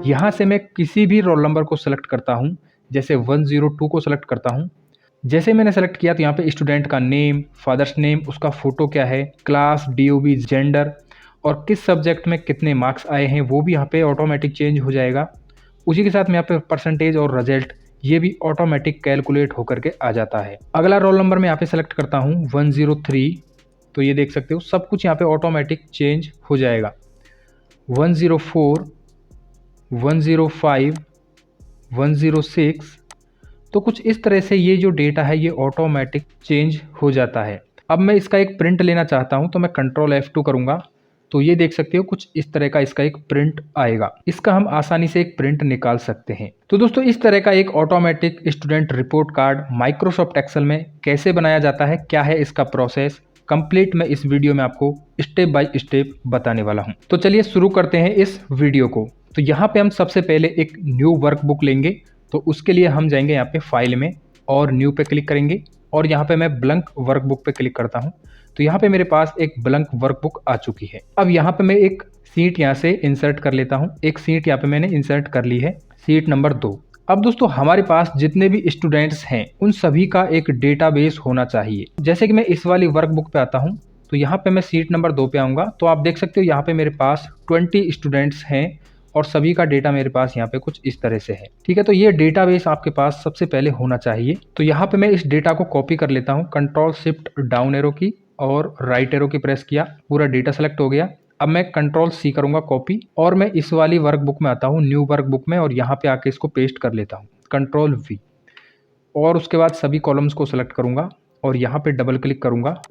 यहाँ से मैं किसी भी रोल नंबर को सेलेक्ट करता हूँ, जैसे 102 को सेलेक्ट करता हूँ। जैसे मैंने सेलेक्ट किया तो यहाँ पे स्टूडेंट का नेम, फादर्स नेम, उसका फ़ोटो क्या है, क्लास, DOB, जेंडर और किस सब्जेक्ट में कितने मार्क्स आए हैं वो भी यहाँ पे ऑटोमेटिक चेंज हो जाएगा। उसी के साथ में यहाँ पे परसेंटेज और रिजल्ट ये भी ऑटोमेटिक कैलकुलेट होकर के आ जाता है। अगला रोल नंबर मैं यहाँ पे सेलेक्ट करता हूँ 103, तो ये देख सकते हो सब कुछ यहाँ पे ऑटोमेटिक चेंज हो जाएगा। 104, 105, 106, तो कुछ इस तरह से ये जो डेटा है ये ऑटोमेटिक चेंज हो जाता है। अब मैं इसका एक प्रिंट लेना चाहता हूँ तो मैं कंट्रोल F2 करूँगा, तो ये देख सकते हो कुछ इस तरह का इसका एक प्रिंट आएगा। इसका हम आसानी से एक प्रिंट निकाल सकते हैं। तो दोस्तों इस तरह का एक automatic student report card Microsoft Excel में कैसे बनाया जाता है, क्या है इसका प्रोसेस, कंप्लीट मैं इस वीडियो में आपको स्टेप बाय स्टेप बताने वाला हूँ। तो चलिए शुरू करते हैं इस वीडियो को। तो यहाँ पे हम सबसे पहले एक न्यू वर्कबुक लेंगे, तो उसके लिए हम जाएंगे यहाँ पे फाइल में और न्यू पे क्लिक करेंगे और यहाँ पे मैं ब्लैंक वर्कबुक पे क्लिक करता हूँ। तो यहाँ पे मेरे पास एक ब्लैंक वर्कबुक आ चुकी है। अब यहाँ पे मैं एक सीट यहाँ से इंसर्ट कर लेता हूँ। एक सीट यहाँ पे मैंने इंसर्ट कर ली है, सीट नंबर 2। अब दोस्तों हमारे पास जितने भी स्टूडेंट्स हैं उन सभी का एक डेटाबेस होना चाहिए। जैसे कि मैं इस वाली वर्कबुक पे आता हूँ तो यहाँ पे मैं सीट नंबर 2 पे आऊँगा, तो आप देख सकते हो यहाँ पे मेरे पास 20 स्टूडेंट्स हैं और सभी का डेटा मेरे पास यहाँ पे कुछ इस तरह से है। ठीक है, तो ये डेटाबेस आपके पास सबसे पहले होना चाहिए। तो यहाँ पे मैं इस डेटा को कॉपी कर लेता हूँ, कंट्रोल शिफ्ट डाउन एरो की और राइट एरो की प्रेस किया, पूरा डेटा सेलेक्ट हो गया। अब मैं कंट्रोल C करूँगा कॉपी और मैं इस वाली वर्कबुक में आता हूँ, न्यू वर्कबुक में, और यहाँ पे आके इसको पेस्ट कर लेता हूँ, कंट्रोल V। और उसके बाद सभी कॉलम्स को सेलेक्ट करूँगा और यहाँ पे डबल क्लिक करूँगा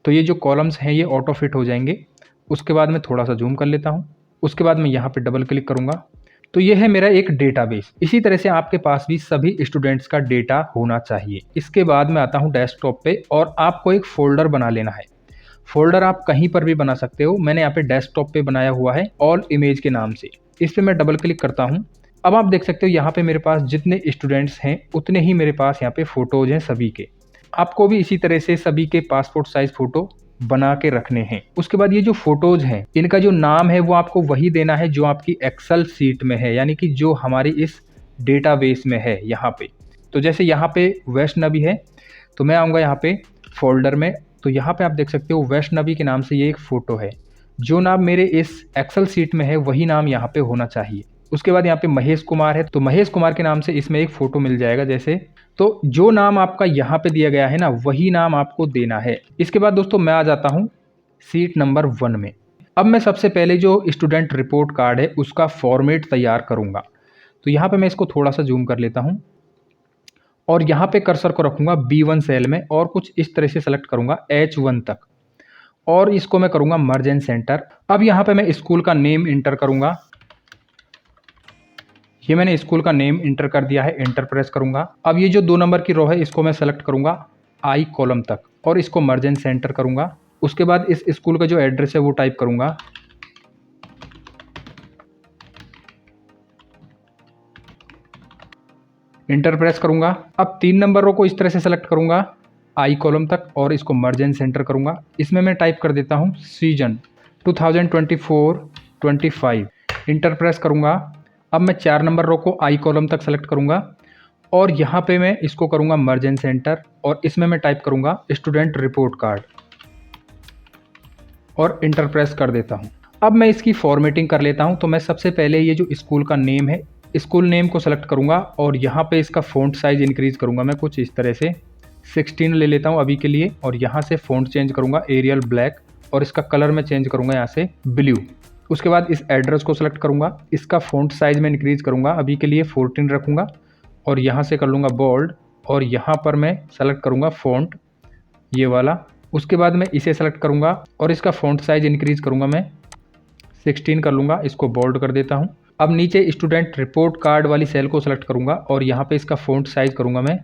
तो ये जो कॉलम्स हैं ये ऑटो फिट हो जाएंगे। उसके बाद मैं थोड़ा सा जूम कर लेता हूँ, उसके बाद मैं यहाँ पे डबल क्लिक करूँगा तो ये है मेरा एक डेटाबेस। इसी तरह से आपके पास भी सभी स्टूडेंट्स का डेटा होना चाहिए। इसके बाद मैं आता हूँ डेस्कटॉप पे और आपको एक फोल्डर बना लेना है। फोल्डर आप कहीं पर भी बना सकते हो, मैंने यहाँ पे डेस्कटॉप पे बनाया हुआ है ऑल इमेज के नाम से। इस पर मैं डबल क्लिक करता हूँ। अब आप देख सकते हो यहाँ पे मेरे पास जितने स्टूडेंट्स हैं उतने ही मेरे पास यहाँ पे फोटोज हैं सभी के। आपको भी इसी तरह से सभी के पासपोर्ट साइज फोटो बना के रखने हैं। उसके बाद ये जो फोटोज हैं इनका जो नाम है वो आपको वही देना है जो आपकी एक्सेल सीट में है, यानी कि जो हमारी इस डेटाबेस में है यहाँ पे। तो जैसे यहाँ पे वैष्णवी है तो मैं आऊँगा यहाँ पे फोल्डर में, तो यहाँ पे आप देख सकते हो वैष्णवी के नाम से ये एक फ़ोटो है। जो नाम मेरे इस एक्सेल सीट में है वही नाम यहाँ पे होना चाहिए। उसके बाद यहाँ पे महेश कुमार है तो महेश कुमार के नाम से इसमें एक फ़ोटो मिल जाएगा जैसे। तो जो नाम आपका यहाँ पे दिया गया है ना वही नाम आपको देना है। इसके बाद दोस्तों मैं आ जाता हूँ सीट नंबर 1 में। अब मैं सबसे पहले जो स्टूडेंट रिपोर्ट कार्ड है उसका फॉर्मेट तैयार करूँगा। तो यहाँ पे मैं इसको थोड़ा सा जूम कर लेता हूँ और यहाँ पे कर्सर को रखूँगा B1 सेल में और कुछ इस तरह से सेलेक्ट करूँगा H1 तक और इसको मैं करूँगा मर्ज एंड सेंटर। अब यहाँ पे मैं स्कूल का नेम इंटर करूँगा। ये मैंने स्कूल का नेम इंटर कर दिया है, एंटर प्रेस करूँगा। अब ये जो 2 नंबर की रो है इसको मैं सेलेक्ट करूँगा I कॉलम तक और इसको मर्ज एंड सेंटर करूँगा। उसके बाद इस स्कूल का जो एड्रेस है वो टाइप करूँगा। इंटर प्रेस करूँगा। अब 3 नंबर रो को इस तरह से सेलेक्ट करूँगा I कॉलम तक और इसको मर्ज एंड सेंटर करूँगा। इसमें मैं टाइप कर देता हूँ सीजन 2024-25, इंटर प्रेस करूँगा। अब मैं 4 नंबर रो को I कॉलम तक सेलेक्ट करूँगा और यहाँ पे मैं इसको करूँगा मर्ज एंड सेंटर और इसमें मैं टाइप करूँगा स्टूडेंट रिपोर्ट कार्ड और इंटर प्रेस कर देता हूँ। अब मैं इसकी फॉर्मेटिंग कर लेता हूँ। तो मैं सबसे पहले ये जो स्कूल का नेम है स्कूल नेम को सेलेक्ट करूँगा और यहाँ पे इसका फ़ॉन्ट साइज़ इंक्रीज़ करूँगा मैं कुछ इस तरह से 16 ले लेता हूँ अभी के लिए और यहाँ से फ़ॉन्ट चेंज करूँगा एरियल ब्लैक और इसका कलर मैं चेंज करूँगा यहाँ से ब्लू। उसके बाद इस एड्रेस को सेलेक्ट करूँगा, इसका फ़ॉन्ट साइज़ में इंक्रीज़ करूँगा, अभी के लिए 14 रखूँगा और यहाँ से कर लूँगा बोल्ड और यहाँ पर मैं सेलेक्ट करूँगा फ़ॉन्ट ये वाला। उसके बाद मैं इसे सेलेक्ट करूँगा और इसका फ़ॉन्ट साइज़ इंक्रीज़ करूँगा मैं 16 कर लूँगा, इसको बोल्ड कर देता हूँ। अब नीचे स्टूडेंट रिपोर्ट कार्ड वाली सेल को सेलेक्ट करूँगा और यहाँ पे इसका फ़ॉन्ट साइज़ करूँगा मैं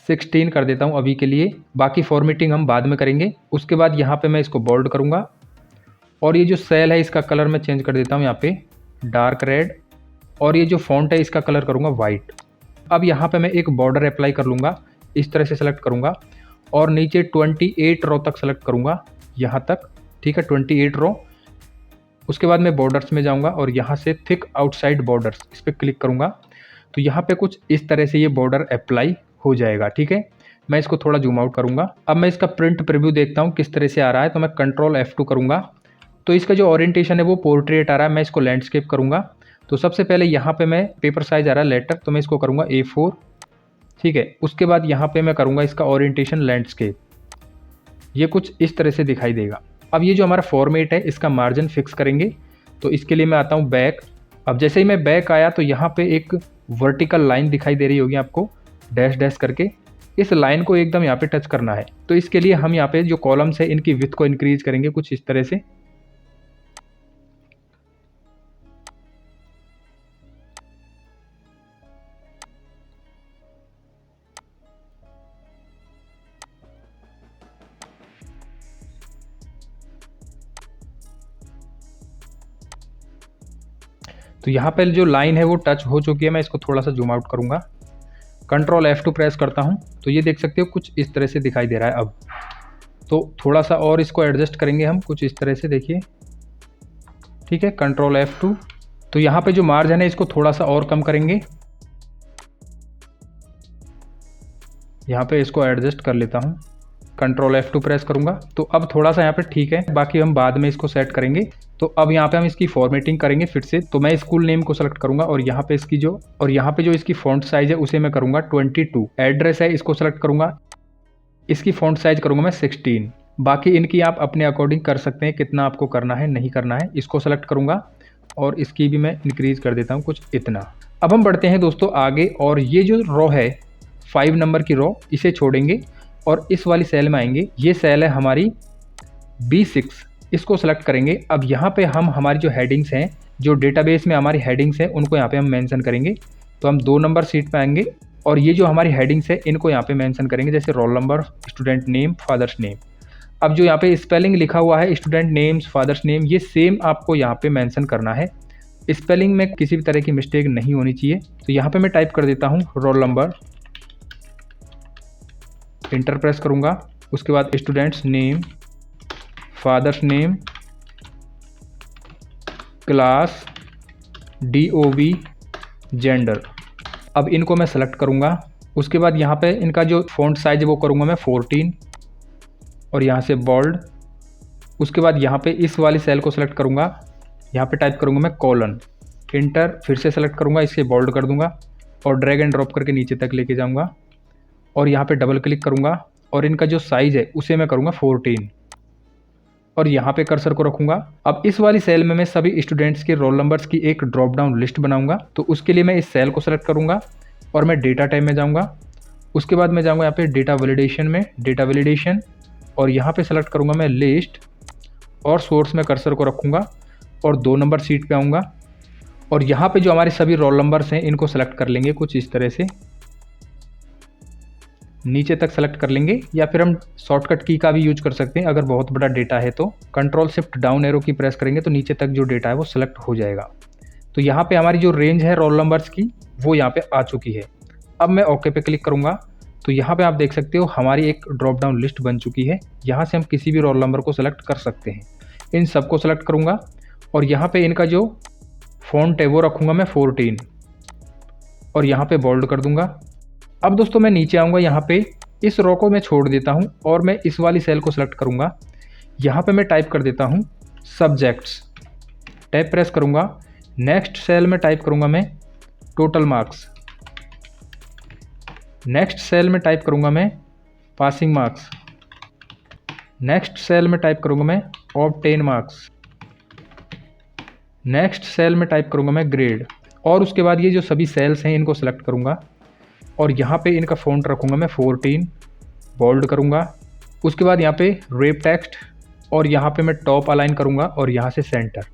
16 कर देता हूँ अभी के लिए, बाकी फॉर्मेटिंग हम बाद में करेंगे। उसके बाद यहाँ पे मैं इसको बोल्ड करूँगा और ये जो सेल है इसका कलर मैं चेंज कर देता हूँ यहाँ पे डार्क रेड और ये जो फ़ॉन्ट है इसका कलर करूँगा वाइट। अब यहाँ पे मैं एक बॉर्डर अप्लाई कर लूँगा, इस तरह से सेलेक्ट करूँगा और नीचे 28 रो तक सेलेक्ट करूँगा यहाँ तक। ठीक है, 28 रो उसके बाद मैं बॉर्डर्स में जाऊंगा और यहाँ से थिक आउटसाइड बॉर्डर्स इस पर क्लिक करूंगा तो यहाँ पे कुछ इस तरह से ये बॉर्डर अप्लाई हो जाएगा। ठीक है, मैं इसको थोड़ा जूम आउट करूंगा। अब मैं इसका प्रिंट प्रीव्यू देखता हूँ किस तरह से आ रहा है, तो मैं कंट्रोल F2 करूंगा तो इसका जो ओरिएंटेशन है वो पोर्ट्रेट आ रहा है। मैं इसको लैंडस्केप करूंगा तो सबसे पहले यहाँ पे मैं पेपर साइज आ रहा है लेटर, तो मैं इसको करूँगा A4। ठीक है, उसके बाद यहाँ पे मैं करूँगा इसका ओरिएंटेशन लैंडस्केप, ये कुछ इस तरह से दिखाई देगा। अब ये जो हमारा फॉर्मेट है इसका मार्जिन फिक्स करेंगे, तो इसके लिए मैं आता हूँ बैक। अब जैसे ही मैं बैक आया तो यहाँ पे एक वर्टिकल लाइन दिखाई दे रही होगी आपको डैश डैश करके, इस लाइन को एकदम यहाँ पे टच करना है। तो इसके लिए हम यहाँ पे जो कॉलम्स है इनकी विड्थ को इंक्रीज करेंगे कुछ इस तरह से। तो यहाँ पे जो लाइन है वो टच हो चुकी है, मैं इसको थोड़ा सा जूम आउट करूँगा, कंट्रोल F2 प्रेस करता हूँ तो ये देख सकते हो कुछ इस तरह से दिखाई दे रहा है। अब तो थोड़ा सा और इसको एडजस्ट करेंगे हम कुछ इस तरह से, देखिए। ठीक है, कंट्रोल F2। तो यहाँ पे जो मार्जिन है इसको थोड़ा सा और कम करेंगे, यहाँ पे इसको एडजस्ट कर लेता हूँ, कंट्रोल F2 प्रेस करूँगा तो अब थोड़ा सा यहाँ पे ठीक है, बाकी हम बाद में इसको सेट करेंगे। तो अब यहाँ पे हम इसकी फॉर्मेटिंग करेंगे फिर से। तो मैं स्कूल नेम को सेलेक्ट करूँगा और यहाँ पे जो इसकी फ़ॉन्ट साइज़ है उसे मैं करूँगा 22। एड्रेस है इसको सेलेक्ट करूँगा, इसकी फ़ॉन्ट साइज़ करूँगा मैं 16। बाकी इनकी आप अपने अकॉर्डिंग कर सकते हैं, कितना आपको करना है नहीं करना है। इसको सेलेक्ट करूँगा और इसकी भी मैं इंक्रीज़ कर देता हूँ कुछ इतना। अब हम बढ़ते हैं दोस्तों आगे, और ये जो रो है 5 नंबर की रो, इसे छोड़ेंगे और इस वाली सेल में आएंगे। ये सेल है हमारी B6, इसको सेलेक्ट करेंगे। अब यहाँ पे हम हमारी जो हेडिंग्स हैं, जो डेटाबेस में हमारी हेडिंग्स हैं, उनको यहाँ पे हम मेंशन करेंगे। तो हम 2 नंबर सीट पे आएंगे और ये जो हमारी हेडिंग्स है इनको यहाँ पे मेंशन करेंगे, जैसे roll number, student name, father's name. अब जो यहाँ पे स्पेलिंग लिखा हुआ है स्टूडेंट नेम्स, फादर्स नेम, ये सेम आपको यहाँ पे मेंशन करना है। स्पेलिंग में किसी भी तरह की मिस्टेक नहीं होनी चाहिए। तो यहाँ पे मैं टाइप कर देता हूँ रोल नंबर, इंटर प्रेस करूँगा, उसके बाद students name, father's name, class, DOB, gender. अब इनको मैं सेलेक्ट करूँगा। उसके बाद यहाँ पे इनका जो फ़ॉन्ट साइज़ है वो करूँगा मैं 14 और यहाँ से बोल्ड। उसके बाद यहाँ पे इस वाली सेल को सेलेक्ट करूँगा, यहाँ पे टाइप करूँगा मैं कोलन, इंटर, फिर से सेलेक्ट करूँगा, इसे बोल्ड कर दूँगा और ड्रैग एंड ड्रॉप करके नीचे तक लेके जाऊँगा और यहाँ पे डबल क्लिक करूँगा और इनका जो साइज़ है उसे मैं करूँगा 14 और यहाँ पे कर्सर को रखूँगा। अब इस वाली सेल में मैं सभी स्टूडेंट्स के रोल नंबर्स की एक ड्रॉप डाउन लिस्ट बनाऊँगा। तो उसके लिए मैं इस सेल को सेलेक्ट करूँगा और मैं डेटा टाइप में जाऊँगा। उसके बाद मैं जाऊँगा यहाँ पे डेटा वैलिडेशन में, डेटा वैलिडेशन, और यहाँ पे सेलेक्ट करूँगा मैं लिस्ट और सोर्स में कर्सर को रखूँगा और 2 नंबर सीट पे आऊँगा और यहाँ पे जो हमारे सभी रोल नंबर्स हैं इनको सेलेक्ट कर लेंगे कुछ इस तरह से, नीचे तक सेलेक्ट कर लेंगे, या फिर हम शॉर्टकट की का भी यूज कर सकते हैं अगर बहुत बड़ा डेटा है तो। कंट्रोल शिफ्ट डाउन एरो की प्रेस करेंगे तो नीचे तक जो डेटा है वो सेलेक्ट हो जाएगा। तो यहाँ पे हमारी जो रेंज है रोल नंबर्स की वो यहाँ पे आ चुकी है। अब मैं ओके पे क्लिक करूँगा तो यहाँ पे आप देख सकते हो हमारी एक ड्रॉप डाउन लिस्ट बन चुकी है। यहाँ से हम किसी भी रोल नंबर को सेलेक्ट कर सकते हैं। इन सबको सेलेक्ट करूँगा और यहाँ पे इनका जो फ़ॉन्ट है वो रखूँगा मैं 14 और यहाँ पे बोल्ड कर दूँगा। अब दोस्तों मैं नीचे आऊँगा, यहाँ पे इस रो को मैं छोड़ देता हूँ और मैं इस वाली सेल को सेलेक्ट करूँगा। यहाँ पे मैं टाइप कर देता हूँ सब्जेक्ट्स, टैब प्रेस करूँगा। नेक्स्ट सेल में टाइप करूँगा मैं टोटल मार्क्स, नेक्स्ट सेल में टाइप करूँगा मैं पासिंग मार्क्स, नेक्स्ट सेल में टाइप करूँगा मैं ऑब्टेन मार्क्स, नेक्स्ट सेल में टाइप करूँगा मैं ग्रेड। और उसके बाद ये जो सभी सेल्स हैं इनको सेलेक्ट करूँगा और यहाँ पे इनका फ़ॉन्ट रखूँगा मैं 14, बोल्ड करूँगा। उसके बाद यहाँ पे रेप टेक्स्ट और यहाँ पे मैं टॉप अलाइन करूँगा और यहाँ से सेंटर।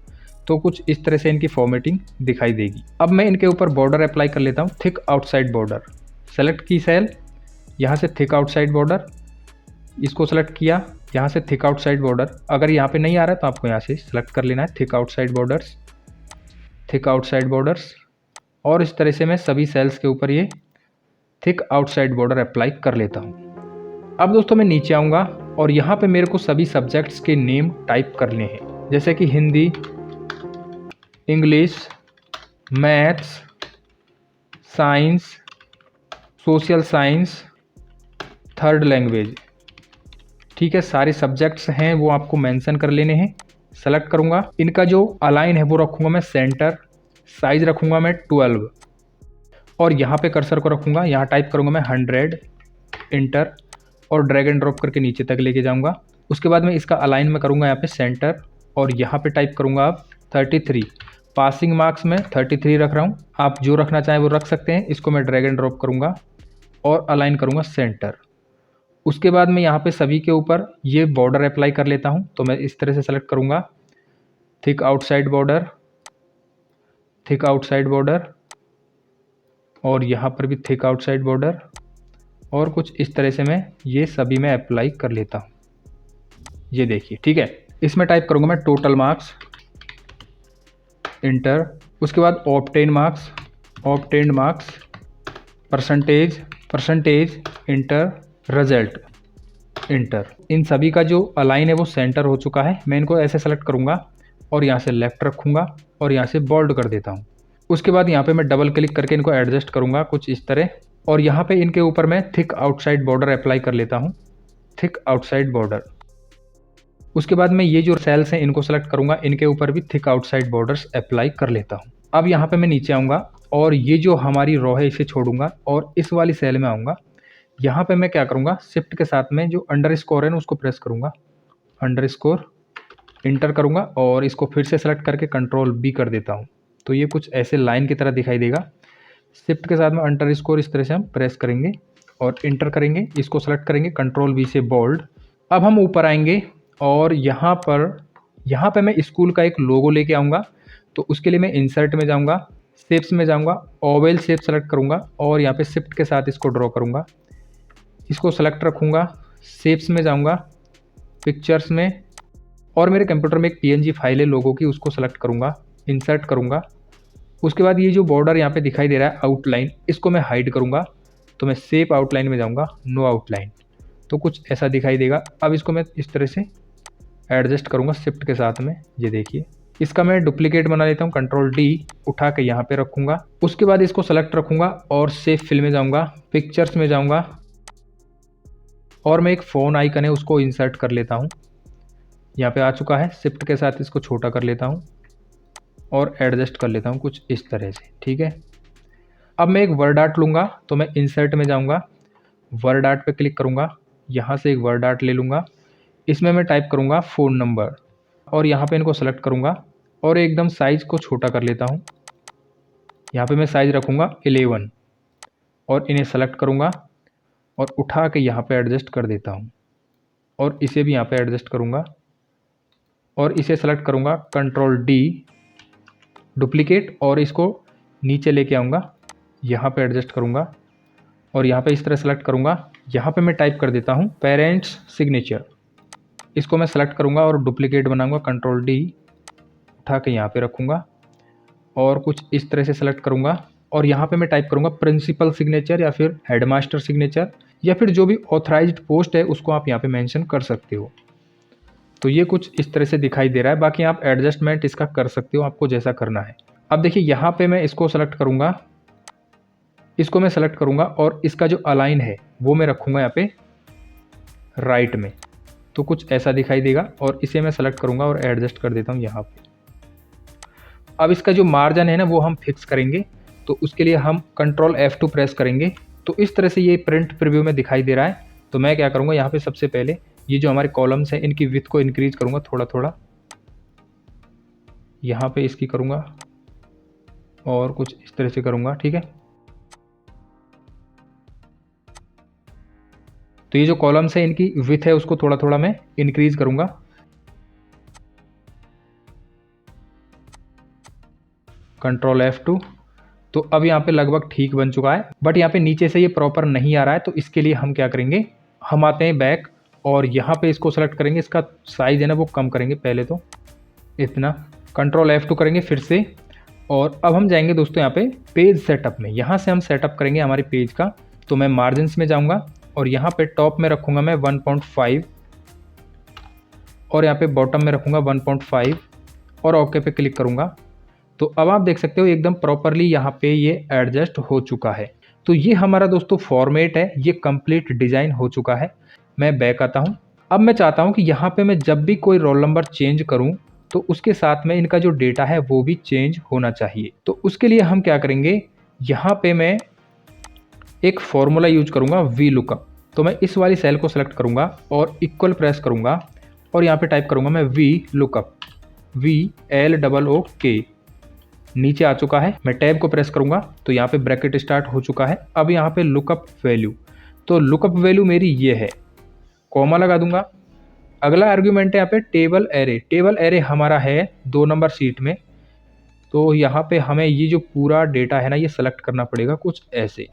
तो कुछ इस तरह से इनकी फॉर्मेटिंग दिखाई देगी। अब मैं इनके ऊपर बॉर्डर अप्लाई कर लेता हूँ, थिक आउटसाइड बॉर्डर। सेलेक्ट की सेल, यहाँ से थिक आउटसाइड बॉर्डर, इसको सेलेक्ट किया, यहाँ से थिक आउटसाइड बॉर्डर। अगर यहाँ पे नहीं आ रहा है तो आपको यहाँ से सेलेक्ट कर लेना है thick outside borders, thick outside borders. और इस तरह से मैं सभी सेल्स के ऊपर ये थिक आउटसाइड बॉर्डर अप्लाई कर लेता हूँ। अब दोस्तों मैं नीचे आऊँगा और यहाँ पे मेरे को सभी सब्जेक्ट्स के नेम टाइप करने हैं, जैसे कि Hindi, English, maths, science, social science, third language. ठीक है, सारे सब्जेक्ट्स हैं वो आपको मेंशन कर लेने हैं। सेलेक्ट करूंगा, इनका जो अलाइन है वो रखूंगा मैं सेंटर, साइज रखूंगा मैं 12 और यहाँ पे कर्सर को रखूंगा, यहाँ टाइप करूंगा मैं 100, इंटर और ड्रैग एंड ड्रॉप करके नीचे तक लेके जाऊंगा। उसके बाद मैं इसका अलाइन में करूंगा यहाँ पे सेंटर और यहाँ पे टाइप करूंगा आप 33। पासिंग मार्क्स में 33 रख रहा हूँ, आप जो रखना चाहें वो रख सकते हैं। इसको मैं ड्रैग एंड ड्रॉप करूंगा और अलाइन करूंगा सेंटर। उसके बाद मैं यहाँ पे सभी के ऊपर ये बॉर्डर अप्लाई कर लेता हूँ। तो मैं इस तरह से सेलेक्ट करूँगा, thick outside border, thick outside border और यहाँ पर भी थिक आउटसाइड बॉर्डर और कुछ इस तरह से मैं ये सभी में अप्लाई कर लेता हूँ। ये देखिए, ठीक है। इसमें टाइप करूँगा मैं टोटल मार्क्स, इंटर। उसके बाद obtain marks, obtained marks, percentage, percentage, inter, result, inter. इन सभी का जो अलाइन है वो सेंटर हो चुका है। मैं इनको ऐसे सेलेक्ट करूंगा और यहाँ से लेफ्ट रखूंगा और यहाँ से बोल्ड कर देता हूँ। उसके बाद यहाँ पे मैं डबल क्लिक करके इनको एडजस्ट करूंगा कुछ इस तरह और यहाँ पे इनके ऊपर मैं थिक आउटसाइड बॉर्डर अप्लाई कर लेता हूँ, थिक आउटसाइड बॉर्डर। उसके बाद मैं ये जो सेल्स हैं इनको सेलेक्ट करूंगा, इनके ऊपर भी थिक आउटसाइड बॉर्डर्स अप्लाई कर लेता हूँ। अब यहाँ पे मैं नीचे आऊँगा और ये जो हमारी रो है इसे छोड़ूंगा और इस वाली सेल में आऊँगा। यहाँ पे मैं क्या करूँगा, शिफ्ट के साथ में जो अंडर स्कोर है ना उसको प्रेस करूँगा, अंडर स्कोर, इंटर करूँगा और इसको फिर से सेलेक्ट करके कंट्रोल बी कर देता हूँ। तो ये कुछ ऐसे लाइन की तरह दिखाई देगा। शिफ्ट के साथ में अंडर स्कोर इस तरह से हम प्रेस करेंगे और इंटर करेंगे, इसको सेलेक्ट करेंगे, कंट्रोल बी से बोल्ड। अब हम ऊपर आएंगे और यहाँ पे मैं स्कूल का एक लोगो लेके आऊँगा। तो उसके लिए मैं इंसर्ट में जाऊँगा, शेप्स में जाऊँगा, ओवल शेप सेलेक्ट करूँगा और यहाँ पे शिफ्ट के साथ इसको ड्रॉ करूँगा। इसको सेलेक्ट रखूँगा, शेप्स में जाऊँगा, पिक्चर्स में और मेरे कंप्यूटर में एक पीएनजी फाइल है लोगों की, उसको सेलेक्ट करूँगा, इंसर्ट करूँगा। उसके बाद ये जो बॉर्डर यहाँ पे दिखाई दे रहा है आउटलाइन, इसको मैं हाइड करूँगा। तो मैं शेप आउटलाइन में जाऊँगा, नो आउटलाइन, तो कुछ ऐसा दिखाई देगा। अब इसको मैं इस तरह से एडजस्ट करूँगा शिफ्ट के साथ में। ये देखिए, इसका मैं डुप्लीकेट बना लेता हूँ, कंट्रोल डी उठा के यहाँ पे रखूँगा। उसके बाद इसको सेलेक्ट रखूँगा और सेव फिल में जाऊँगा, पिक्चर्स में जाऊँगा और मैं एक फ़ोन आइकन है उसको इंसर्ट कर लेता हूँ। यहाँ पे आ चुका है, शिफ्ट के साथ इसको छोटा कर लेता हूँ और एडजस्ट कर लेता हूँ कुछ इस तरह से, ठीक है। अब मैं एक वर्ड आर्ट लूँगा, तो मैं इंसर्ट में जाऊँगा, वर्ड आर्ट पे क्लिक करूँगा, यहाँ से एक वर्ड आर्ट ले लूँगा। इसमें मैं टाइप करूँगा फ़ोन नंबर और यहाँ पे इनको सेलेक्ट करूँगा और एकदम साइज़ को छोटा कर लेता हूँ। यहाँ पे मैं साइज़ रखूँगा 11 और इन्हें सेलेक्ट करूँगा और उठा के यहाँ पे एडजस्ट कर देता हूँ और इसे भी यहाँ पे एडजस्ट करूँगा और इसे सेलेक्ट करूँगा, कंट्रोल डी डुप्लीकेट और इसको नीचे लेके आऊँगा, यहाँ पे एडजस्ट करूँगा और यहाँ पे इस तरह सेलेक्ट करूँगा। यहाँ पे मैं टाइप कर देता हूँ पेरेंट्स सिग्नेचर, इसको मैं सेलेक्ट करूँगा और डुप्लीकेट बनाऊँगा, कंट्रोल डी उठा के यहाँ पे रखूँगा और कुछ इस तरह से सेलेक्ट करूँगा और यहाँ पे मैं टाइप करूँगा प्रिंसिपल सिग्नेचर या फिर हेडमास्टर सिग्नेचर या फिर जो भी ऑथराइज्ड पोस्ट है उसको आप यहाँ पे मेंशन कर सकते हो। तो ये कुछ इस तरह से दिखाई दे रहा है। बाकी आप एडजस्टमेंट इसका कर सकते हो, आपको जैसा करना है। अब देखिए, यहाँ पे मैं इसको सेलेक्ट करूँगा, इसको मैं सेलेक्ट करूँगा और इसका जो अलाइन है वो मैं रखूँगा यहाँ पे राइट में, तो कुछ ऐसा दिखाई देगा और इसे मैं सेलेक्ट करूँगा और एडजस्ट कर देता हूँ यहाँ पे। अब इसका जो मार्जिन है ना वो हम फिक्स करेंगे, तो उसके लिए हम कंट्रोल F2 प्रेस करेंगे। तो इस तरह से ये प्रिंट प्रीव्यू में दिखाई दे रहा है। तो मैं क्या करूँगा, यहाँ पे सबसे पहले ये जो हमारे कॉलम्स हैं इनकी विड्थ को इंक्रीज करूँगा थोड़ा थोड़ा, यहाँ पे इसकी करूँगा और कुछ इस तरह से करूँगा, ठीक है। तो ये जो कॉलम्स है इनकी विड्थ है उसको थोड़ा थोड़ा मैं इंक्रीज करूँगा। Control F2। तो अब यहाँ पे लगभग ठीक बन चुका है, बट यहाँ पे नीचे से ये प्रॉपर नहीं आ रहा है। तो इसके लिए हम क्या करेंगे, हम आते हैं बैक और यहाँ पे इसको सेलेक्ट करेंगे, इसका साइज़ है ना वो कम करेंगे, पहले तो इतना, कंट्रोल F2 करेंगे फिर से और अब हम जाएंगे दोस्तों यहाँ पे पेज सेटअप में। यहाँ से हम सेटअप करेंगे हमारे पेज का। तो मैं मार्जिन्स में जाऊँगा और यहाँ पे टॉप में रखूँगा मैं 1.5 और यहाँ पे बॉटम में रखूँगा 1.5 और ओके पे क्लिक करूँगा। तो अब आप देख सकते हो एकदम प्रॉपरली यहाँ पे ये एडजस्ट हो चुका है। तो ये हमारा दोस्तों फॉर्मेट है, ये कंप्लीट डिज़ाइन हो चुका है। मैं बैक आता हूँ। अब मैं चाहता हूँ कि यहाँ पे मैं जब भी कोई रोल नंबर चेंज करूँ तो उसके साथ में इनका जो डेटा है वो भी चेंज होना चाहिए। तो उसके लिए हम क्या करेंगे, यहाँ पे मैं एक फॉर्मूला यूज करूँगा वी लुकअप। तो मैं इस वाली सेल को सेलेक्ट करूँगा और इक्वल प्रेस करूँगा और यहाँ पे टाइप करूँगा मैं वी लुकअप, VLOOK। नीचे आ चुका है। मैं टैब को प्रेस करूँगा तो यहाँ पे ब्रैकेट स्टार्ट हो चुका है। अब यहाँ पे लुकअप वैल्यू, तो लुकअप वैल्यू मेरी ये है, कॉमा लगा दूंगा। अगला आर्ग्यूमेंट है यहाँ पे टेबल एरे। टेबल एरे हमारा है 2 नंबर शीट में, तो यहाँ पे हमें ये जो पूरा डेटा है ना ये सेलेक्ट करना पड़ेगा कुछ ऐसे।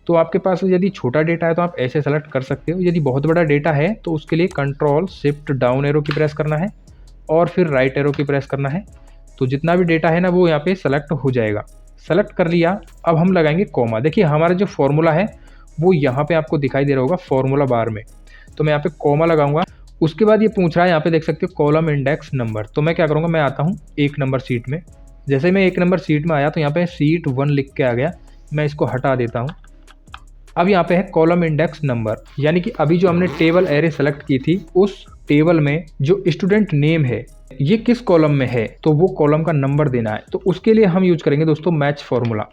तो आपके पास यदि छोटा डेटा है तो आप ऐसे सेलेक्ट कर सकते हो, यदि बहुत बड़ा डेटा है तो उसके लिए कंट्रोल शिफ्ट डाउन एरो की प्रेस करना है और फिर राइट एरो की प्रेस करना है। तो जितना भी डेटा है ना वो यहाँ पे सेलेक्ट हो जाएगा। सेलेक्ट कर लिया। अब हम लगाएंगे कॉमा। देखिए हमारा जो फॉर्मूला है वो यहाँ पे आपको दिखाई दे रहा होगा फॉर्मूला बार में। तो मैं यहाँ पे कॉमा लगाऊंगा। उसके बाद ये पूछ रहा है यहाँ पे देख सकते हो कॉलम इंडेक्स नंबर। तो मैं क्या करूँगा, मैं आता हूँ 1 नंबर सीट में। जैसे मैं 1 नंबर सीट में आया तो यहाँ पे सीट 1 लिख के आ गया। मैं इसको हटा देता हूँ। अब यहाँ पे है कॉलम इंडेक्स नंबर, यानी कि अभी जो हमने टेबल एरे सेलेक्ट की थी उस टेबल में जो स्टूडेंट नेम है ये किस कॉलम में है तो वो कॉलम का नंबर देना है। तो उसके लिए हम यूज करेंगे दोस्तों match formula,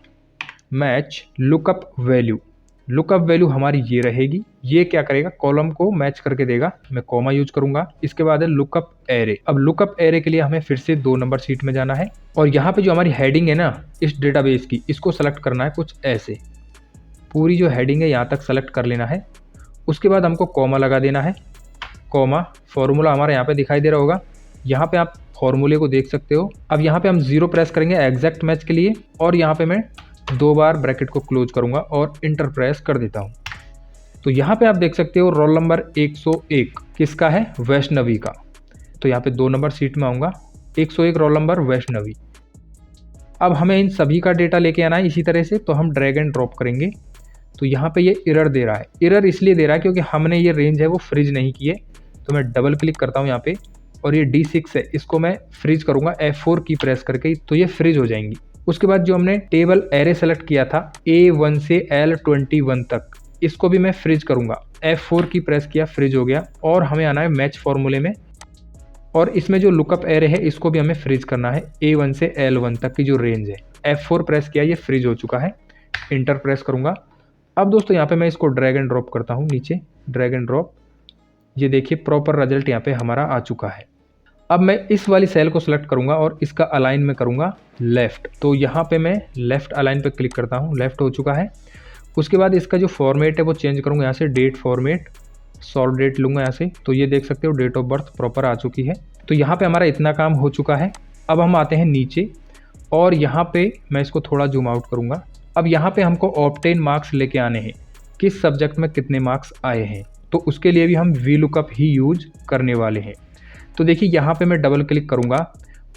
match lookup value. Lookup value हमारी ये रहेगी, ये क्या करेगा कॉलम को मैच करके देगा। मैं कॉमा यूज करूंगा। इसके बाद है लुकअप एरे। अब लुकअप एरे के लिए हमें फिर से 2 नंबर सीट में जाना है और यहाँ पे जो हमारी हेडिंग है ना इस डेटाबेस की, इसको सेलेक्ट करना है कुछ ऐसे। पूरी जो हेडिंग है यहाँ तक सेलेक्ट कर लेना है। उसके बाद हमको कॉमा लगा देना है। कॉमा, फॉर्मूला हमारा यहाँ पे दिखाई दे रहा होगा। यहाँ पे आप फॉर्मूले को देख सकते हो। अब यहाँ पे हम 0 प्रेस करेंगे एग्जैक्ट मैच के लिए और यहाँ पे मैं 2 बार ब्रैकेट को क्लोज करूँगा और इंटर प्रेस कर देता हूँ। तो यहाँ पे आप देख सकते हो रोल नंबर 101 किसका है, वैष्णवी का। तो यहाँ पे 2 नंबर सीट में आऊँगा, 101 रोल नंबर वैष्णवी। अब हमें इन सभी का डेटा लेके आना है इसी तरह से, तो हम ड्रैग एंड ड्रॉप करेंगे। तो यहाँ पे ये एरर दे रहा है। एरर इसलिए दे रहा है क्योंकि हमने ये रेंज है वो फ्रीज नहीं किए। तो मैं डबल क्लिक करता हूँ यहाँ पे और ये D6 है, इसको मैं फ्रीज करूँगा F4 की प्रेस करके, तो ये फ्रीज हो जाएंगी। उसके बाद जो हमने टेबल एरे सेलेक्ट किया था A1 से L21 तक, इसको भी मैं फ्रीज करूँगा। F4 की प्रेस किया, फ्रीज हो गया। और हमें आना है मैच फॉर्मूले में और इसमें जो लुकअप एरे है इसको भी हमें फ्रीज करना है A1 से L1 तक की जो रेंज है। F4 प्रेस किया, ये फ्रीज हो चुका है। इंटर प्रेस करूँगा। अब दोस्तों यहाँ पे मैं इसको ड्रैग एंड ड्रॉप करता हूँ नीचे, ड्रैग एंड ड्रॉप। ये देखिए प्रॉपर रिजल्ट यहाँ पे हमारा आ चुका है। अब मैं इस वाली सेल को सिलेक्ट करूँगा और इसका अलाइन में करूँगा लेफ़्ट। तो यहाँ पे मैं लेफ़्ट अलाइन पे क्लिक करता हूँ, लेफ़्ट हो चुका है। उसके बाद इसका जो फॉर्मेट है वो चेंज करूँगा, यहाँ से डेट फॉर्मेट, शॉर्ट डेट लूँगा यहाँ से। तो ये देख सकते हो डेट ऑफ बर्थ प्रॉपर आ चुकी है। तो यहाँ पे हमारा इतना काम हो चुका है। अब हम आते हैं नीचे और यहाँ पे मैं इसको थोड़ा जूम आउट करूँगा। अब यहाँ पे हमको ऑब्टेन मार्क्स लेके आने हैं, किस सब्जेक्ट में कितने मार्क्स आए हैं। तो उसके लिए भी हम वी लुकअप ही यूज करने वाले हैं। तो देखिए यहाँ पे मैं डबल क्लिक करूँगा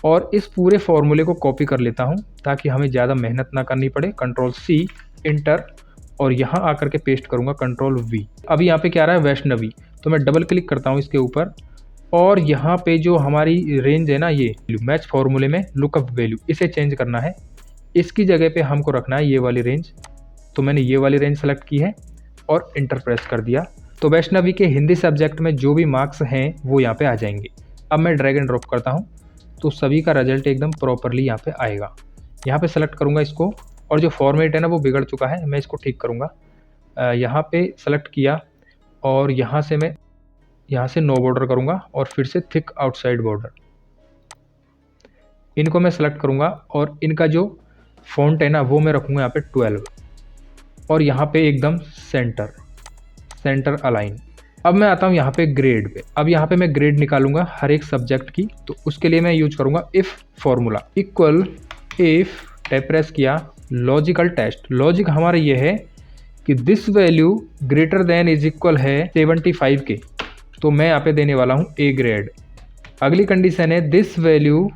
और इस पूरे फॉर्मूले को कॉपी कर लेता हूँ ताकि हमें ज़्यादा मेहनत ना करनी पड़े। कंट्रोल C, इंटर, और यहाँ आकर के पेस्ट करूँगा कंट्रोल V। अभी यहाँ पे क्या आ रहा है, वैष्णवी। तो मैं डबल क्लिक करता हूँ इसके ऊपर और यहाँ पे जो हमारी रेंज है ना, ये मैच फॉर्मूले में लुकअप वैल्यू, इसे चेंज करना है। इसकी जगह पे हमको रखना है ये वाली रेंज। तो मैंने ये वाली रेंज सेलेक्ट की है और इंटर प्रेस कर दिया। तो वैष्णवी के हिंदी सब्जेक्ट में जो भी मार्क्स हैं वो यहाँ पे आ जाएंगे। अब मैं ड्रैग एंड ड्रॉप करता हूँ तो सभी का रिजल्ट एकदम प्रॉपरली यहाँ पे आएगा। यहाँ पे सेलेक्ट करूँगा इसको और जो फॉर्मेट है ना वो बिगड़ चुका है, मैं इसको ठीक करूँगा। यहाँ पे सेलेक्ट किया और यहाँ से मैं यहाँ से नो बॉर्डर करूँगा और फिर से थिक आउटसाइड बॉर्डर, इनको मैं सेलेक्ट करूँगा और इनका जो फॉन्ट है ना वो मैं रखूँगा यहाँ पे 12 और यहाँ पे एकदम सेंटर अलाइन। अब मैं आता हूँ यहाँ पे ग्रेड पे। अब यहाँ पे मैं ग्रेड निकालूंगा हर एक सब्जेक्ट की। तो उसके लिए मैं यूज करूँगा if formula, equal if, tab press किया, लॉजिकल टेस्ट। लॉजिक हमारा ये है कि this value greater than is equal है 75 के, तो मैं यहाँ पे देने वाला हूँ A ग्रेड। अगली कंडीशन है दिस वैल्यू,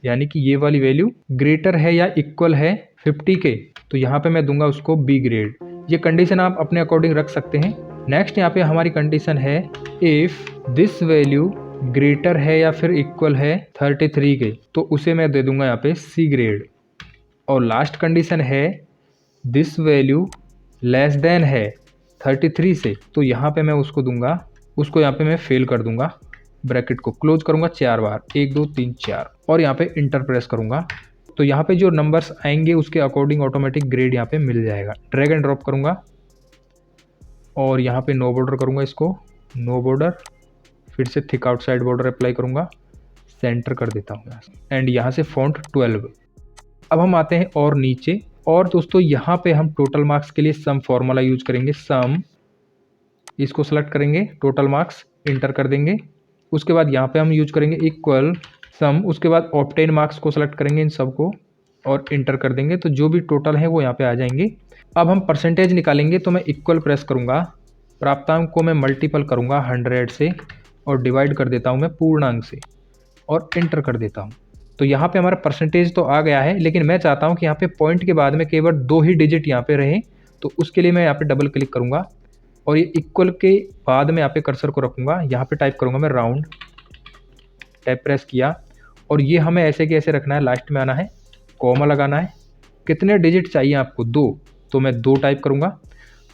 यानी कि ये वाली वैल्यू ग्रेटर है या इक्वल है 50 के, तो यहाँ पे मैं दूंगा उसको B ग्रेड। ये कंडीशन आप अपने अकॉर्डिंग रख सकते हैं। नेक्स्ट यहाँ पे हमारी कंडीशन है इफ़ दिस वैल्यू ग्रेटर है या फिर इक्वल है 33 के, तो उसे मैं दे दूंगा यहाँ पे सी ग्रेड। और लास्ट कंडीशन है दिस वैल्यू लेस देन है 33 से, तो यहाँ पे मैं उसको दूंगा, उसको यहाँ पे मैं फेल कर दूंगा। ब्रैकेट को क्लोज करूंगा 4 बार, 1 2 3 4, और यहाँ पे इंटर प्रेस करूंगा। तो यहाँ पे जो नंबर्स आएंगे उसके अकॉर्डिंग ऑटोमेटिक ग्रेड यहाँ पे मिल जाएगा। ड्रैग एंड ड्रॉप करूंगा और यहाँ पे नो बॉर्डर करूंगा, इसको नो बॉर्डर, फिर से थिक आउटसाइड बॉर्डर अप्लाई करूंगा, सेंटर कर देता हूँ यहाँ से, एंड यहाँ से फॉन्ट 12। अब हम आते हैं और नीचे, और दोस्तों यहाँ पे हम टोटल मार्क्स के लिए सम फॉर्मूला यूज करेंगे। सम, इसको सेलेक्ट करेंगे, टोटल मार्क्स इंटर कर देंगे। उसके बाद यहाँ पे हम यूज करेंगे इक्वल सम, उसके बाद ऑब्टेन मार्क्स को सेलेक्ट करेंगे इन सबको और इंटर कर देंगे, तो जो भी टोटल है वो यहाँ पे आ जाएंगे। अब हम परसेंटेज निकालेंगे, तो मैं इक्वल प्रेस करूँगा, प्राप्तांक को मैं मल्टीपल करूँगा 100 से और डिवाइड कर देता हूँ मैं पूर्णांक से और इंटर कर देता हूँ। तो यहाँ पे हमारा परसेंटेज तो आ गया है, लेकिन मैं चाहता हूँ कि यहाँ पे पॉइंट के बाद में केवल 2 ही डिजिट यहाँ पे रहे, तो उसके लिए मैं यहाँ पे डबल क्लिक करूँगा और ये इक्वल के बाद में यहाँ पे कर्सर को रखूँगा, यहाँ पे टाइप करूँगा मैं राउंड, टैप प्रेस किया, और ये हमें ऐसे के ऐसे रखना है, लास्ट में आना है, कॉमा लगाना है। कितने डिजिट चाहिए आपको? 2, तो मैं 2 टाइप करूँगा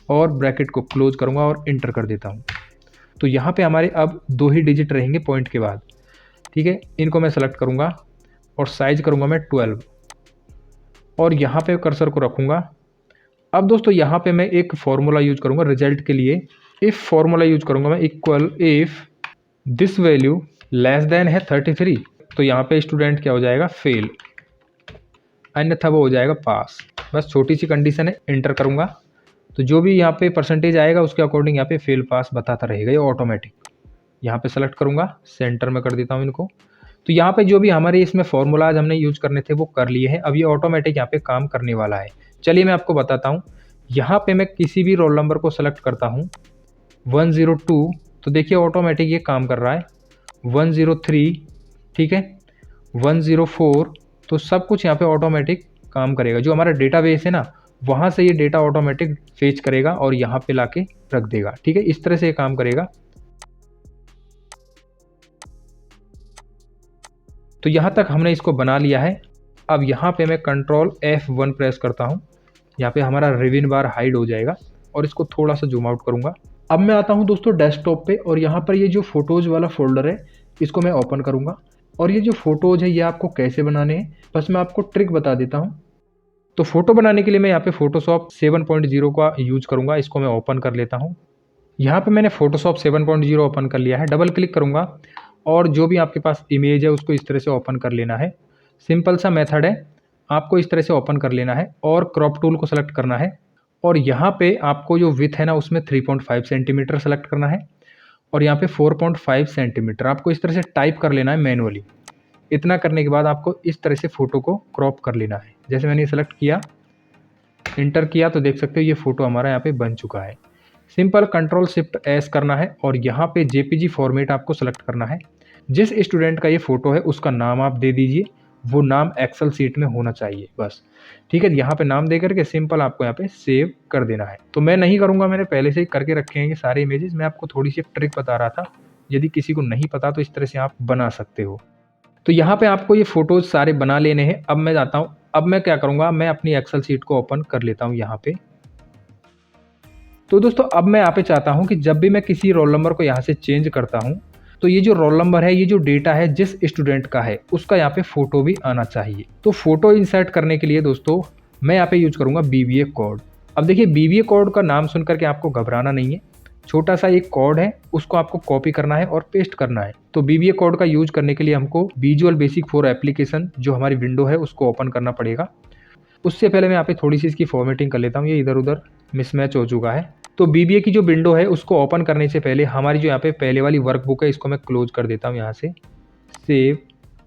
और ब्रैकेट को क्लोज करूँगा और इंटर कर देता हूँ। तो यहाँ पे हमारे अब 2 ही डिजिट रहेंगे पॉइंट के बाद, ठीक है। इनको मैं सेलेक्ट करूँगा और साइज करूँगा मैं 12 और यहाँ पे कर्सर को रखूँगा। अब दोस्तों यहाँ पे मैं एक फॉर्मूला यूज करूँगा रिजल्ट के लिए। इफ़ फॉर्मूला यूज करूँगा मैं, equal if this value less than है 33, तो यहाँ पे स्टूडेंट क्या हो जाएगा? फेल, अन्यथा वो हो जाएगा पास। बस छोटी सी कंडीशन है, इंटर करूँगा तो जो भी यहाँ पे परसेंटेज आएगा उसके अकॉर्डिंग यहाँ पे फेल पास बताता रहेगा ये ऑटोमेटिक। यहाँ पे सेलेक्ट करूँगा, सेंटर में कर देता हूँ इनको। तो यहाँ पे जो भी हमारे इसमें फॉर्मूलाज हमने यूज करने थे वो कर लिए हैं। अब ये ऑटोमेटिक यहाँ पे काम करने वाला है। चलिए मैं आपको बताता हूँ। यहाँ पे मैं किसी भी रोल नंबर को सेलेक्ट करता हूँ, 102, तो देखिए ऑटोमेटिक ये काम कर रहा है। 103, ठीक है, 104, तो सब कुछ यहाँ पे ऑटोमेटिक काम करेगा। जो हमारा डेटाबेस है ना, वहाँ से ये डेटा ऑटोमेटिक फेच करेगा और यहाँ पे लाके रख देगा, ठीक है। इस तरह से ये काम करेगा। तो यहाँ तक हमने इसको बना लिया है। अब यहाँ पे मैं कंट्रोल F1 प्रेस करता हूँ, यहाँ पे हमारा रिविन बार हाइड हो जाएगा और इसको थोड़ा सा जूम आउट करूँगा। अब मैं आता हूँ दोस्तों डेस्कटॉप पे और यहाँ पर ये जो फोटोज़ वाला फोल्डर है इसको मैं ओपन करूँगा। और ये जो फोटोज़ है ये आपको कैसे बनाने हैं, बस मैं आपको ट्रिक बता देता हूँ। तो फोटो बनाने के लिए मैं यहाँ पे फोटोशॉप 7.0 का यूज करूँगा। इसको मैं ओपन कर लेता हूँ। यहाँ पे मैंने फोटोशॉप 7.0 ओपन कर लिया है। डबल क्लिक करूँगा और जो भी आपके पास इमेज है उसको इस तरह से ओपन कर लेना है। सिंपल सा मेथड है, आपको इस तरह से ओपन कर लेना है और क्रॉप टूल को सेलेक्ट करना है। और यहाँ पे आपको जो विथ है ना उसमें 3.5 सेंटीमीटर सेलेक्ट करना है और यहाँ पे 4.5 सेंटीमीटर आपको इस तरह से टाइप कर लेना है मैनुअली। इतना करने के बाद आपको इस तरह से फ़ोटो को क्रॉप कर लेना है। जैसे मैंने सेलेक्ट किया, इंटर किया, तो देख सकते हो ये फ़ोटो हमारा यहाँ पे बन चुका है। सिंपल कंट्रोल शिफ्ट एस करना है और यहाँ पे जेपीजी फॉर्मेट आपको सेलेक्ट करना है। जिस स्टूडेंट का ये फ़ोटो है उसका नाम आप दे दीजिए, वो नाम एक्सेल सीट में होना चाहिए बस, ठीक है। यहाँ पे नाम दे करके सिंपल आपको यहाँ पे सेव कर देना है। तो मैं नहीं करूँगा, मैंने पहले से ही करके रखे हैं ये सारे इमेजेस। मैं आपको थोड़ी सी ट्रिक बता रहा था, यदि किसी को नहीं पता तो इस तरह से आप बना सकते हो। तो यहाँ पे आपको ये फ़ोटोज़ सारे बना लेने हैं। अब मैं जाता हूँ, अब मैं क्या करूँगा, मैं अपनी एक्सेल सीट को ओपन कर लेता हूँ यहाँ पे। तो दोस्तों अब मैं यहाँ पे चाहता हूँ कि जब भी मैं किसी रोल नंबर को यहाँ से चेंज करता हूँ तो ये जो रोल नंबर है, ये जो डेटा है जिस स्टूडेंट का है उसका यहाँ पे फ़ोटो भी आना चाहिए। तो फ़ोटो इंसर्ट करने के लिए दोस्तों मैं यहाँ पे यूज करूँगा BBA कोड। अब देखिए BBA कोड का नाम सुन करके आपको घबराना नहीं है। छोटा सा एक कोड है, उसको आपको कॉपी करना है और पेस्ट करना है। तो BBA कोड का यूज करने के लिए हमको विजुअल बेसिक 4 एप्लीकेशन जो हमारी विंडो है उसको ओपन करना पड़ेगा। उससे पहले मैं यहाँ पे थोड़ी सी इसकी फॉर्मेटिंग कर लेता हूँ, ये इधर उधर मिसमैच हो चुका है। तो BBA की जो विंडो है उसको ओपन करने से पहले हमारी जो यहाँ पे पहले वाली वर्कबुक है इसको मैं क्लोज कर देता हूँ यहाँ से, सेव।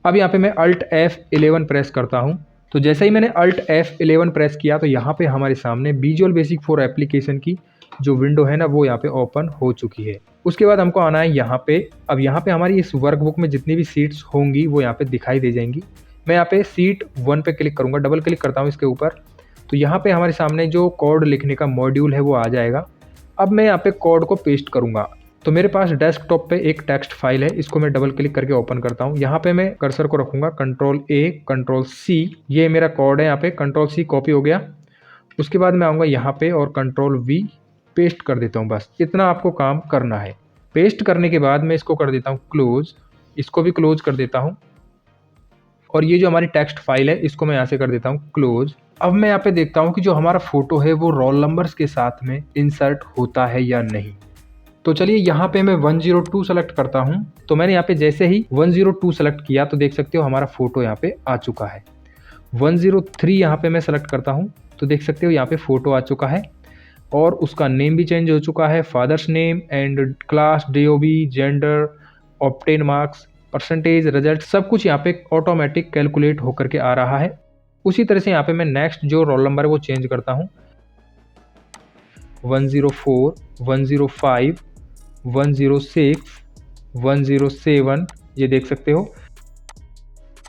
अब यहाँ पे मैं Alt F11 प्रेस करता हूँ। तो जैसे ही मैंने Alt F11 प्रेस किया तो यहाँ पे हमारे सामने विजुअल बेसिक 4 एप्लीकेशन की जो विंडो है ना वो यहाँ पे ओपन हो चुकी है। उसके बाद हमको आना है यहाँ पे। अब यहाँ पे हमारी इस वर्कबुक में जितनी भी सीट्स होंगी वो यहाँ पे दिखाई दे जाएंगी। मैं यहाँ पे सीट 1 पे क्लिक करूँगा, डबल क्लिक करता हूँ इसके ऊपर, तो यहाँ पे हमारे सामने जो कोड लिखने का मॉड्यूल है वो आ जाएगा। अब मैं यहाँ पे कोड को पेस्ट करूँगा। तो मेरे पास डेस्कटॉप पे एक टेक्स्ट फाइल है, इसको मैं डबल क्लिक करके ओपन करता हूँ। यहाँ पे मैं कर्सर को रखूँगा कंट्रोल ए कंट्रोल सी, ये मेरा कोड है, यहाँ पे कंट्रोल सी कॉपी हो गया। उसके बाद मैं आऊँगा यहाँ पे और कंट्रोल वी पेस्ट कर देता हूँ। बस इतना आपको काम करना है। पेस्ट करने के बाद मैं इसको कर देता हूँ क्लोज, इसको भी क्लोज कर देता हूँ और ये जो हमारी टेक्स्ट फाइल है इसको मैं यहाँ से कर देता हूँ क्लोज। अब मैं यहाँ पे देखता हूँ कि जो हमारा फोटो है वो रोल नंबर्स के साथ में इंसर्ट होता है या नहीं। तो चलिए यहाँ पे मैं 102 सेलेक्ट करता हूँ। तो मैंने यहाँ पे जैसे ही 102 सेलेक्ट किया तो देख सकते हो हमारा फोटो यहाँ पे आ चुका है। 103 यहाँ पे मैं सेलेक्ट करता हूँ तो देख सकते हो यहाँ पे फोटो आ चुका है और उसका नेम भी चेंज हो चुका है, father's name and class, DOB, gender, obtain marks, percentage, result, सब कुछ यहाँ पे ऑटोमेटिक कैलकुलेट होकर के आ रहा है। उसी तरह से यहाँ पे मैं नेक्स्ट जो रोल नंबर है वो चेंज करता हूँ। 104, 105, 106, 107, ये देख सकते हो।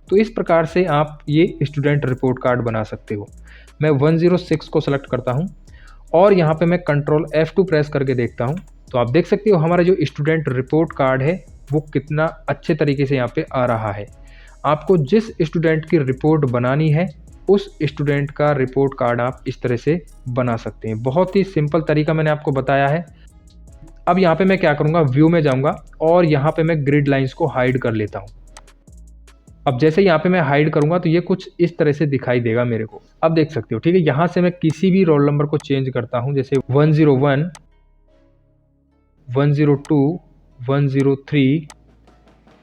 तो इस प्रकार से आप ये स्टूडेंट रिपोर्ट कार्ड बना सकते हो। मैं 106 को सेलेक्ट करता हूँ और यहाँ पे मैं कंट्रोल F2 प्रेस करके देखता हूँ। तो आप देख सकते हो हमारा जो स्टूडेंट रिपोर्ट कार्ड है वो कितना अच्छे तरीके से यहाँ पे आ रहा है। आपको जिस स्टूडेंट की रिपोर्ट बनानी है उस स्टूडेंट का रिपोर्ट कार्ड आप इस तरह से बना सकते हैं। बहुत ही सिंपल तरीका मैंने आपको बताया है। अब यहाँ पे मैं क्या करूँगा, व्यू में जाऊँगा और यहाँ पे मैं ग्रिड लाइंस को हाइड कर लेता हूँ। अब जैसे यहाँ पे मैं हाइड करूँगा तो ये कुछ इस तरह से दिखाई देगा मेरे को। अब देख सकते हो, ठीक है। यहाँ से मैं किसी भी रोल नंबर को चेंज करता हूँ, जैसे 101, 102, 103,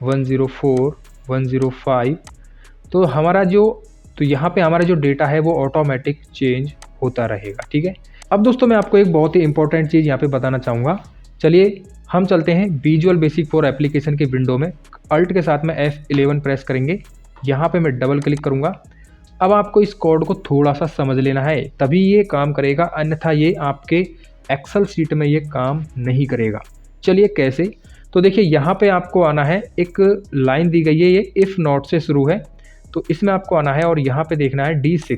104, 105। तो यहाँ पे हमारा जो डेटा है वो ऑटोमेटिक चेंज होता रहेगा, ठीक है। अब दोस्तों मैं आपको एक बहुत ही इंपॉर्टेंट चीज़ यहाँ पे बताना चाहूँगा। चलिए हम चलते हैं विजुअल बेसिक 4 एप्लीकेशन के विंडो में। अल्ट के साथ में F11 प्रेस करेंगे, यहाँ पे मैं डबल क्लिक करूँगा। अब आपको इस कोड को थोड़ा सा समझ लेना है तभी ये काम करेगा, अन्यथा ये आपके एक्सेल शीट में ये काम नहीं करेगा। चलिए कैसे, तो देखिए यहाँ पे आपको आना है, एक लाइन दी गई है, ये इफ़ नॉट से शुरू है, तो इसमें आपको आना है और यहाँ पे देखना है D6।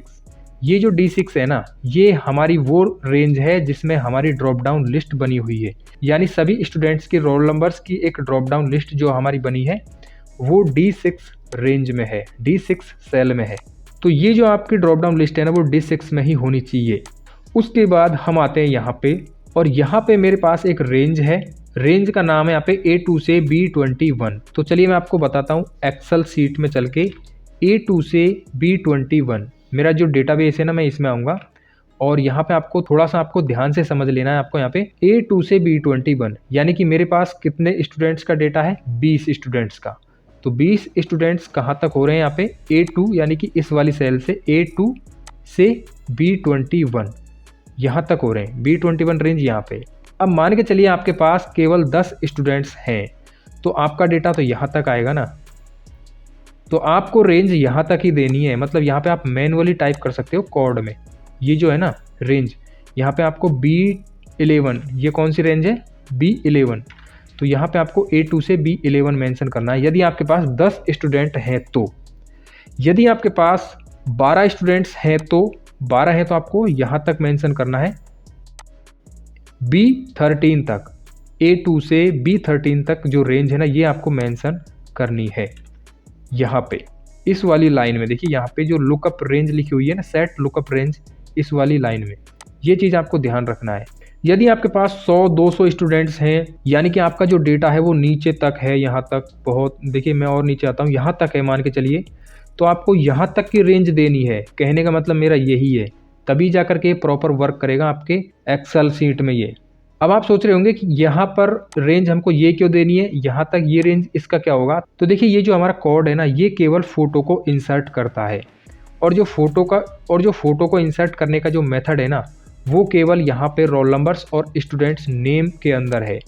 ये जो D6 है ना, ये हमारी वो रेंज है जिसमें हमारी ड्रॉप डाउन लिस्ट बनी हुई है। यानी सभी स्टूडेंट्स के रोल नंबर्स की एक ड्रॉप डाउन लिस्ट जो हमारी बनी है वो D6 रेंज में है, D6 सेल में है। तो ये जो आपकी ड्रॉप डाउन लिस्ट है ना वो D6 में ही होनी चाहिए। उसके बाद हम आते हैं यहाँ पे और यहाँ पे मेरे पास एक रेंज है, रेंज का नाम है यहाँ पे A2 से B21। तो चलिए मैं आपको बताता हूँ, एक्सेल सीट में चल के A2 से B21 मेरा जो डेटाबेस है ना, मैं इसमें आऊँगा और यहाँ पे आपको थोड़ा सा आपको ध्यान से समझ लेना है। आपको यहाँ पे A2 से B21 यानी कि मेरे पास कितने स्टूडेंट्स का डेटा है, 20 स्टूडेंट्स का। तो 20 स्टूडेंट्स कहाँ तक हो रहे हैं यहाँ पे, A2 यानी कि इस वाली सेल से A2 से B21 यहाँ तक हो रहे हैं, B21 रेंज यहाँ पे। अब मान के चलिए आपके पास केवल 10 स्टूडेंट्स हैं तो आपका डेटा तो यहाँ तक आएगा ना। तो आपको रेंज यहाँ तक ही देनी है, मतलब यहाँ पे आप मैनुअली टाइप कर सकते हो कोड में। ये जो है ना रेंज, यहाँ पे आपको B11, ये कौन सी रेंज है, B11, तो यहाँ पे आपको A2 से B11 मेंशन करना है यदि आपके पास 10 स्टूडेंट हैं तो। यदि आपके पास 12 स्टूडेंट्स हैं तो 12 हैं तो आपको यहाँ तक मेंशन करना है B13 तक। A2 से B13 तक जो रेंज है ना ये आपको मेंशन करनी है यहाँ पे इस वाली लाइन में। देखिए यहाँ पे जो लुकअप रेंज लिखी हुई है ना, सेट लुकअप रेंज, इस वाली लाइन में ये चीज़ आपको ध्यान रखना है। यदि आपके पास 100-200 स्टूडेंट्स हैं यानी कि आपका जो डेटा है वो नीचे तक है, यहाँ तक बहुत, देखिए मैं और नीचे आता हूँ, यहाँ तक है मान के चलिए, तो आपको यहाँ तक की रेंज देनी है। कहने का मतलब मेरा यही है, तभी जा कर के प्रॉपर वर्क करेगा आपके एक्सेल सीट में ये। अब आप सोच रहे होंगे कि यहाँ पर रेंज हमको ये क्यों देनी है, यहाँ तक ये रेंज, इसका क्या होगा। तो देखिए ये जो हमारा कोड है ना ये केवल फ़ोटो को इंसर्ट करता है और जो फ़ोटो को इंसर्ट करने का जो मेथड है ना वो केवल यहाँ पे रोल नंबर्स और स्टूडेंट्स नेम के अंदर है।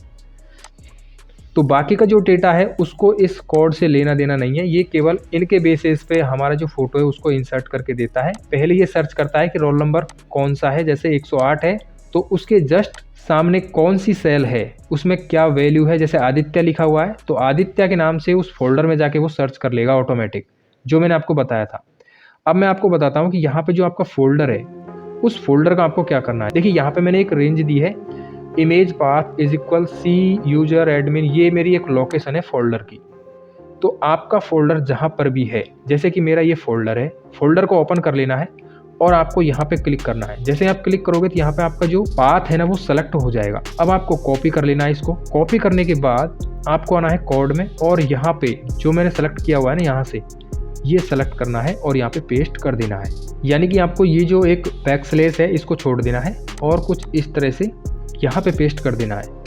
तो बाकी का जो डेटा है उसको इस कोड से लेना देना नहीं है, ये केवल इनके बेसिस पे हमारा जो फोटो है उसको इंसर्ट करके देता है। पहले ये सर्च करता है कि रोल नंबर कौन सा है, जैसे 108 है तो उसके जस्ट सामने कौन सी सेल है, उसमें क्या वैल्यू है। जैसे आदित्य लिखा हुआ है तो आदित्य के नाम से उस फोल्डर में जाके वो सर्च कर लेगा ऑटोमेटिक, जो मैंने आपको बताया था। अब मैं आपको बताता हूँ कि यहाँ पे जो आपका फोल्डर है उस फोल्डर का आपको क्या करना है। देखिए यहाँ पे मैंने एक रेंज दी है image path is equal C user admin, ये मेरी एक लोकेशन है फोल्डर की। तो आपका फोल्डर जहाँ पर भी है, जैसे कि मेरा ये फोल्डर है, फोल्डर को ओपन कर लेना है और आपको यहाँ पे क्लिक करना है। जैसे आप क्लिक करोगे तो यहाँ पे आपका जो पाथ है ना वो सेलेक्ट हो जाएगा। अब आपको कॉपी कर लेना है। इसको कॉपी करने के बाद आपको आना है कोड में और यहाँ पे जो मैंने सेलेक्ट किया हुआ है ना, यहाँ से ये सेलेक्ट करना है और यहाँ पे पेस्ट कर देना है। यानी कि आपको ये जो एक बैकस्लैश है इसको छोड़ देना है और कुछ इस तरह से यहाँ पे पेस्ट कर देना है।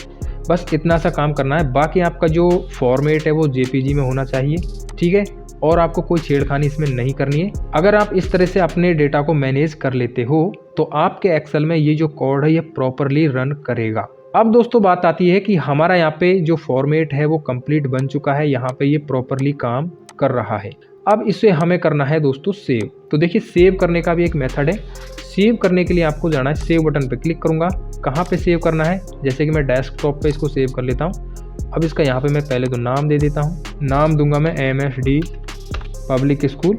बस इतना सा काम करना है। बाकी आपका जो फॉर्मेट है वो जेपीजी में होना चाहिए, ठीक है। और आपको कोई छेड़खानी इसमें नहीं करनी है। अगर आप इस तरह से अपने डेटा को मैनेज कर लेते हो तो आपके एक्सेल में ये जो कोड है ये प्रॉपरली रन करेगा। अब दोस्तों बात आती है कि हमारा यहाँ पे जो फॉर्मेट है वो कंप्लीट बन चुका है, यहाँ पे ये प्रॉपरली काम कर रहा है। अब इसे हमें करना है दोस्तों सेव। तो देखिए सेव करने का भी एक मेथड है। सेव करने के लिए आपको जाना है, सेव बटन पे क्लिक करूंगा। कहाँ पे सेव करना है, जैसे कि मैं डेस्कटॉप पे इसको सेव कर लेता हूँ। अब इसका यहाँ पे मैं पहले तो नाम दे देता हूँ। नाम दूंगा मैं MSD पब्लिक स्कूल।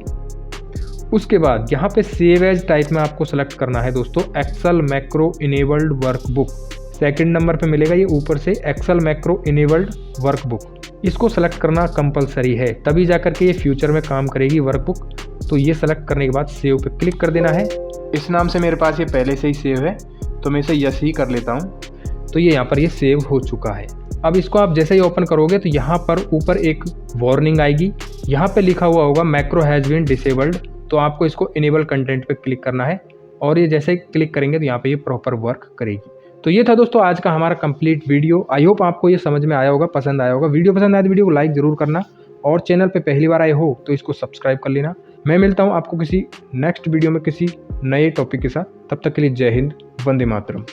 उसके बाद यहाँ पे सेव एज टाइप में आपको सेलेक्ट करना है दोस्तों Excel macro enabled workbook. Second number पे मिलेगा ये ऊपर से एक्सेल मैक्रो इनेबल्ड वर्कबुक। इसको सेलेक्ट करना कंपलसरी है, तभी जाकर के ये फ्यूचर में काम करेगी वर्कबुक। तो ये सेलेक्ट करने के बाद सेव पे क्लिक कर देना है। इस नाम से मेरे पास ये पहले से ही सेव है तो मैं इसे यस ही कर लेता हूँ। तो ये यहाँ पर ये सेव हो चुका है। अब इसको आप जैसे ही ओपन करोगे तो यहाँ पर ऊपर एक वार्निंग आएगी। यहाँ पे लिखा हुआ होगा मैक्रो हैज़ बीन डिसेबल्ड। तो आपको इसको इनेबल कंटेंट पे क्लिक करना है और ये जैसे ही क्लिक करेंगे तो यहाँ पे ये प्रॉपर वर्क करेगी। तो ये था दोस्तों आज का हमारा कंप्लीट वीडियो। आई होप आपको ये समझ में आया होगा, पसंद आया होगा। वीडियो पसंद आया तो वीडियो को लाइक ज़रूर करना और चैनल पे पहली बार आए हो तो इसको सब्सक्राइब कर लेना। मैं मिलता हूँ आपको किसी नेक्स्ट वीडियो में किसी नए टॉपिक के साथ। तब तक के लिए जय हिंद, वंदे मातरम।